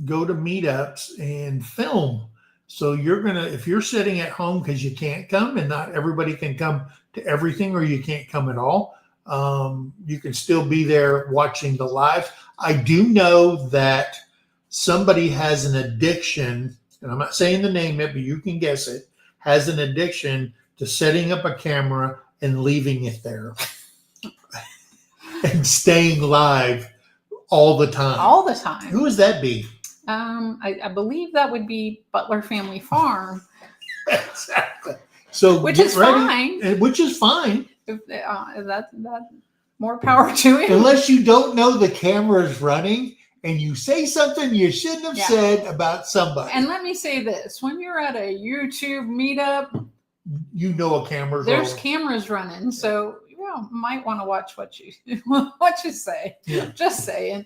go to meetups and film. So if you're sitting at home because you can't come, and not everybody can come to everything, or you can't come at all, you can still be there watching the live. I do know that somebody has an addiction, and I'm not saying the name it, but you can guess it, has an addiction to setting up a camera and leaving it there and staying live all the time. All the time. Who would that be? I believe that would be Dyer Family Farm. Exactly. So which is fine. Which is fine. That more power to him. Unless you don't know the camera is running and you say something you shouldn't have said about somebody. And let me say this: when you're at a YouTube meetup, you know a camera's there's cameras running, so might want to watch what you say. Yeah. Just saying.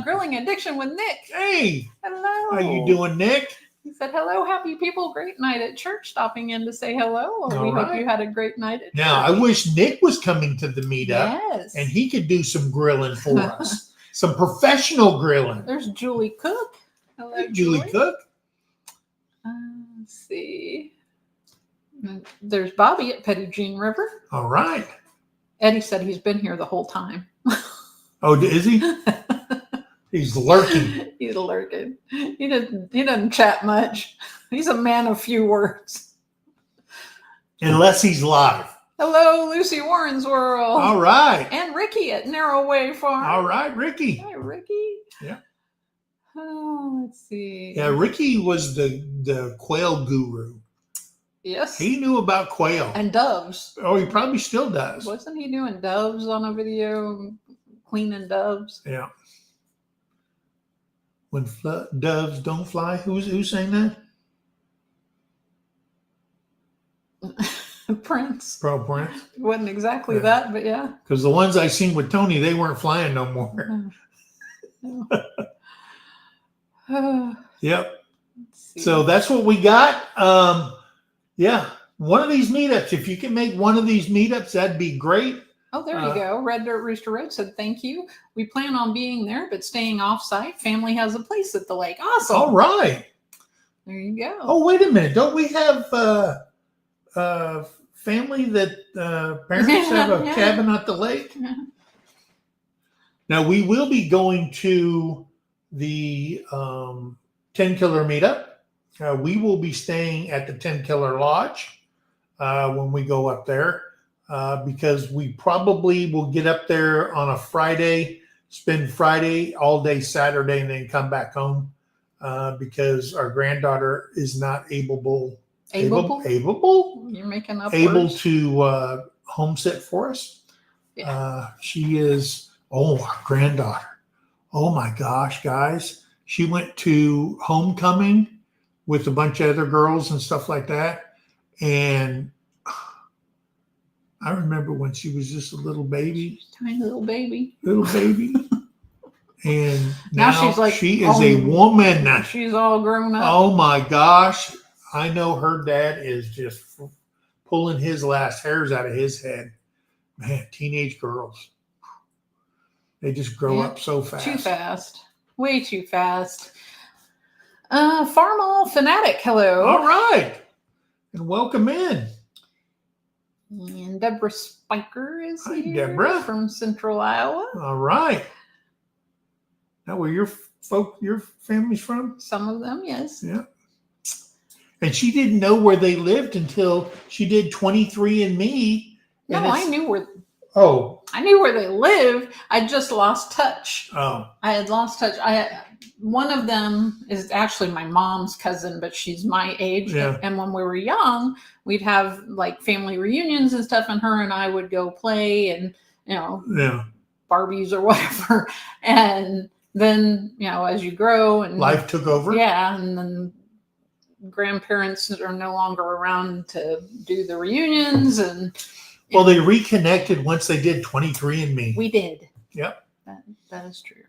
Grilling Addiction with Nick. Hey. Hello. How you doing, Nick? He said, hello, happy people. Great night at church. Stopping in to say hello. Well, we hope you had a great night at church. Now, I wish Nick was coming to the meetup. Yes. And he could do some grilling for us. Some professional grilling. There's Julie Cook. Hello, hey, Julie Cook. Let's see. There's Bobby at Petit Jean River. All right. Eddie said he's been here the whole time. Oh, is he? He's lurking. He's lurking. He doesn't chat much. He's a man of few words. Unless he's live. Hello, Lucy Warren's World. All right. And Ricky at Narrowway Farm. All right, Ricky. Hi, Ricky. Yeah. Oh, let's see. Yeah, Ricky was the quail guru. Yes. He knew about quail. And doves. Oh, he probably still does. Wasn't he doing doves on a video? Cleaning doves? Yeah. When doves don't fly. Who's saying that? Prince. Pro Prince. It wasn't exactly that, but yeah. Because the ones I seen with Tony, they weren't flying no more. Yep. So that's what we got. Yeah. One of these meetups, if you can make one of these meetups, that'd be great. Oh, there you go. Red Dirt Rooster Road said, thank you. We plan on being there, but staying off-site. Family has a place at the lake. Awesome. All right. There you go. Oh, wait a minute. Don't we have family that parents have a cabin at the lake? Now, we will be going to the 10 Killer meetup. We will be staying at the 10 Killer Lodge when we go up there because we probably will get up there on a Friday, spend Friday all day Saturday, and then come back home because our granddaughter is not able. You're making up able words. To homestead for us. Yeah. She is, our granddaughter. Oh my gosh, guys. She went to homecoming with a bunch of other girls and stuff like that. And I remember when she was just a little baby. Tiny little baby. And now she's like, she is a woman. Now. She's all grown up. Oh my gosh. I know her dad is just pulling his last hairs out of his head. Man, teenage girls. They just grow up so fast. Too fast. Way too fast. Farmall Fanatic, hello. All right. And welcome in. And Deborah Spiker is Hi, here Deborah. from Central Iowa. All right. Now, where your family's from? Some of them, yes. Yeah. And she didn't know where they lived until she did 23andMe. No, I knew where. Oh. I knew where they lived. I just lost touch. Oh. I had lost touch. One of them is actually my mom's cousin, but she's my age. Yeah. And when we were young, we'd have like family reunions and stuff, and her and I would go play and, Yeah. Barbies or whatever. And then, as you grow and life took over. Yeah. And then grandparents are no longer around to do the reunions. And well, they reconnected once they did 23andMe. we did. Yep. That is true.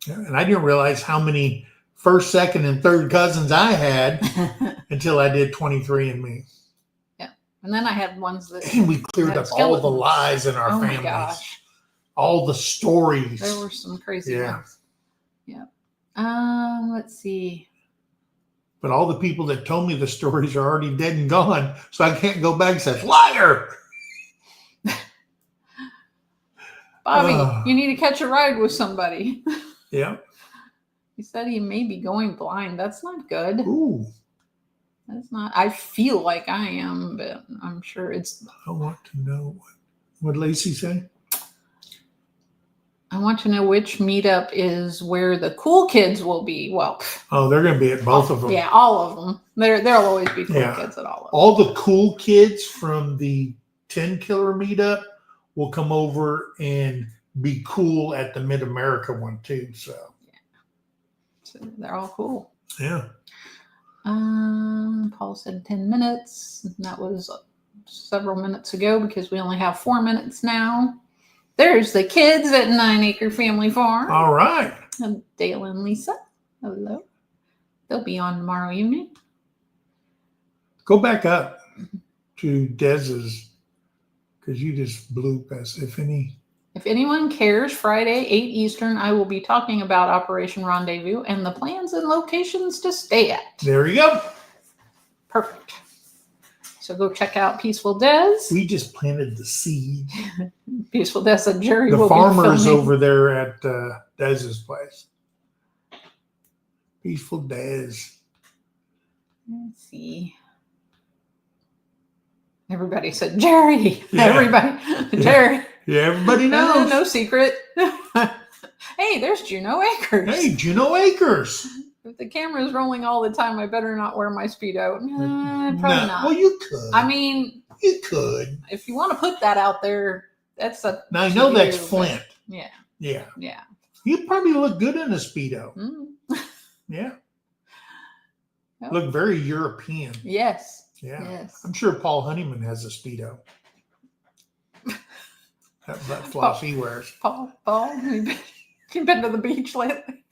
Yeah, and I didn't realize how many first, second, and third cousins I had until I did 23andMe. Yeah. And then I had ones that... And we cleared up all the lies in our families. My gosh. All the stories. There were some crazy ones. Yeah. Let's see. But all the people that told me the stories are already dead and gone, so I can't go back and say, liar! Bobby, you need to catch a ride with somebody. Yeah. He said he may be going blind. That's not good. Ooh. That's not. I feel like I am, but I'm sure it's... I want to know what Lacey said. I want to know which meetup is where the cool kids will be. Well, oh, they're going to be at both of them. Yeah, all of them. There'll always be cool kids at all of them. All the cool kids from the 10 Killer meetup will come over and be cool at the Mid-America one too. So they're all cool. Yeah. Paul said 10 minutes. That was several minutes ago because we only have 4 minutes now. There's the kids at 9 Acre Family Farm. All right. And Dale and Lisa. Hello. They'll be on tomorrow evening. Go back up to Dez's, because you just blew past. If anyone cares, Friday, 8 Eastern, I will be talking about Operation Rendezvous and the plans and locations to stay at. There you go. Perfect. So go check out Peaceful Des. We just planted the seed. Peaceful Des and Jerry the will farmers be filming. over there at Dez's place. Peaceful Des. Let's see. Everybody said Jerry. Yeah. Everybody. Jerry. Yeah, everybody knows. No secret. Hey, there's Juno Acres. Hey, Juno Acres. If the camera is rolling all the time, I better not wear my Speedo. Probably not. Well, you could. I mean, you could. If you want to put that out there, that's a. Now, I know that's Flint. Yeah. Yeah. Yeah. You probably look good in a Speedo. Mm. Yeah. Yep. Look very European. Yes. Yeah. Yes. I'm sure Paul Honeyman has a Speedo. that floss he wears. Paul, you've been to the beach lately?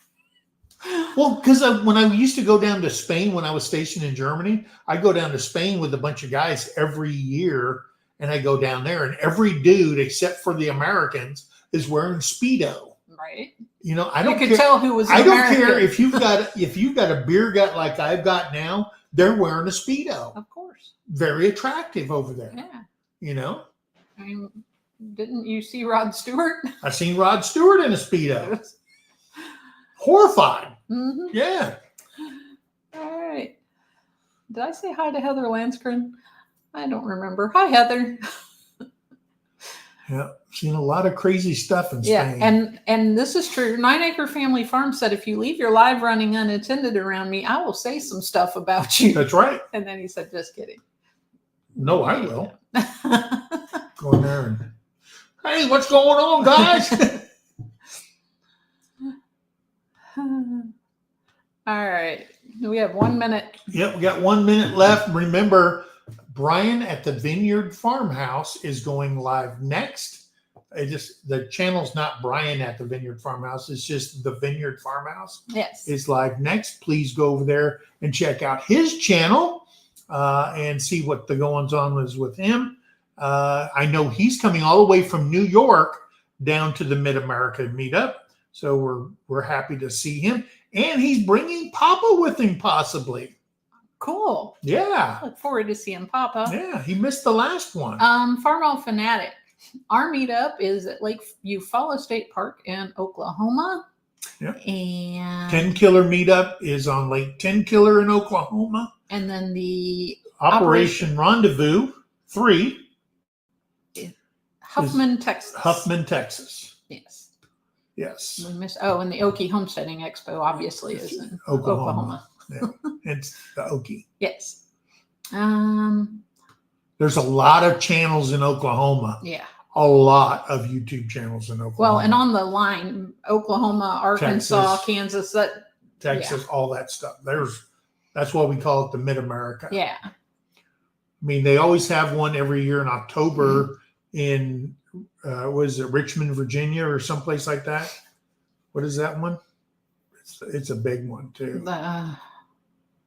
Well, because when I used to go down to Spain when I was stationed in Germany, I go down to Spain with a bunch of guys every year, and I go down there, and every dude except for the Americans is wearing Speedo. Right. You know, I don't care. You could tell who was. I don't care if you've got a beer gut like I've got now. They're wearing a Speedo. Of course. Very attractive over there. Yeah. You know. I mean, didn't you see Rod Stewart? I seen Rod Stewart in a Speedo. Horrified. Mm-hmm. Yeah. All right. Did I say hi to Heather Landskren? I don't remember. Hi, Heather. Yeah. Seen a lot of crazy stuff in Spain. Yeah, and this is true. 9 Acre Family Farm said, if you leave your live running unattended around me, I will say some stuff about you. That's right. And then he said, just kidding. No, I will. Go in there and, hey, what's going on, guys? All right. We have 1 minute. Yep, we got 1 minute left. Remember, Brian at the Vineyard Farmhouse is going live next. The channel's not Brian at the Vineyard Farmhouse. It's just the Vineyard Farmhouse. Yes. Is live next. Please go over there and check out his channel and see what the goings on was with him. I know he's coming all the way from New York down to the Mid-America meetup. So we're happy to see him. And he's bringing Papa with him, possibly. Cool. Yeah. Look forward to seeing Papa. Yeah, he missed the last one. Farmall Fanatic. Our meetup is at Lake Eufaula State Park in Oklahoma. Yep. And 10 Killer meetup is on Lake 10 Killer in Oklahoma. And then the Operation Rendezvous 3. Huffman, Texas. Huffman, Texas. Yes. Yes. We missed. Oh, and the Okie Homesteading Expo obviously is in Oklahoma. Yeah, it's the Okie. Yes. There's a lot of channels in Oklahoma. Yeah. A lot of YouTube channels in Oklahoma. Well, and on the line, Oklahoma, Arkansas, Kansas, Texas, all that stuff. That's why we call it the Mid-America. Yeah. I mean, they always have one every year in October in, was it Richmond, Virginia or someplace like that? What is that one? It's a big one too. The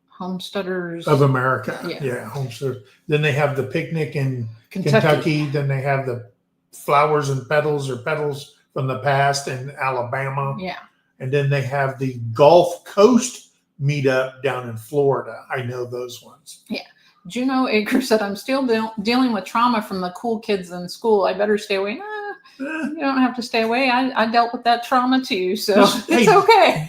Homesteaders of America. Yeah. Homesteaders. Then they have the picnic in Kentucky. Then they have the flowers and petals or petals from the past in Alabama. Yeah. And then they have the Gulf Coast meetup down in Florida. I know those ones. Yeah. Juno Acre said, I'm still dealing with trauma from the cool kids in school. I better stay away. You don't have to stay away. I dealt with that trauma too. So it's okay.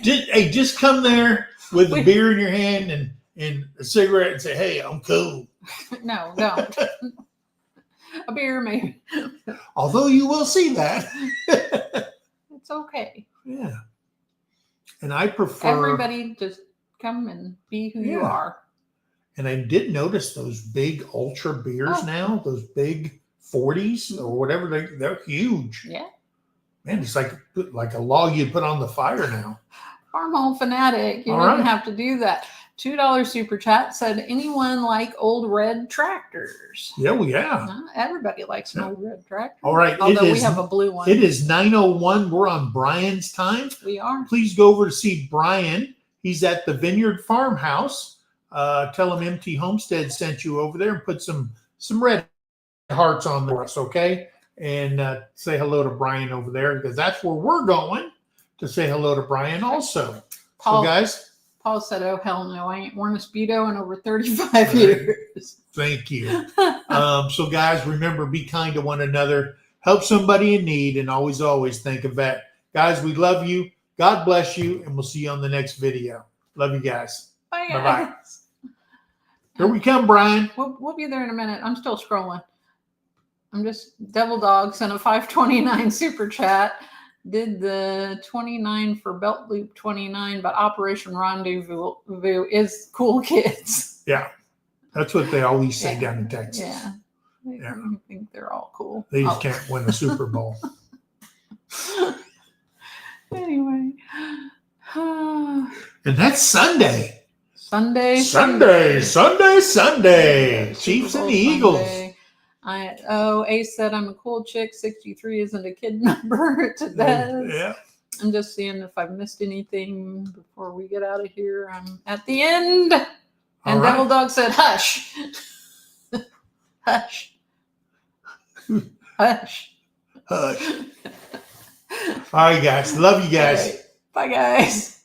Just come there with a beer in your hand and a cigarette and say, hey, I'm cool. No, don't. A beer, maybe. Although you will see that. It's okay. Yeah. And I prefer everybody just come and be who you are. And I did notice those big ultra beers now, those big 40s or whatever. They're huge. Yeah. Man, it's like a log you put on the fire now. Farmall Fanatic. You don't have to do that. $2 super chat said, anyone like old red tractors? Yeah, well, yeah. Everybody likes an old red tractor. All right. Although we have a blue one. It is 9:01. We're on Brian's time. We are. Please go over to see Brian. He's at the Vineyard Farmhouse. Tell him MT Homestead sent you over there and put some red hearts on for us, okay? And say hello to Brian over there because that's where we're going to say hello to Brian also. So guys. Paul said, oh, hell no, I ain't worn a Speedo in over 35 years. Thank you. So guys, remember, be kind to one another. Help somebody in need and always think of that. Guys, we love you. God bless you. And we'll see you on the next video. Love you guys. Bye, guys. Bye-bye. Here we come, Brian. We'll be there in a minute. I'm still scrolling. I'm just Devil Dog sent a 529 super chat. Did the 29 for Belt Loop 29, but Operation Rendezvous is cool kids. Yeah. That's what they always say down in Texas. Yeah. I think they're all cool. They just can't win a Super Bowl. Anyway. And that's Sunday. Sunday. Chiefs and the Eagles. Ace said, I'm a cool chick. 63 isn't a kid number to Des. Yeah. I'm just seeing if I've missed anything before we get out of here. I'm at the end. And Devil Dog said, hush. Hush. Hush. Hush. All right, guys. Love you guys. Right. Bye, guys.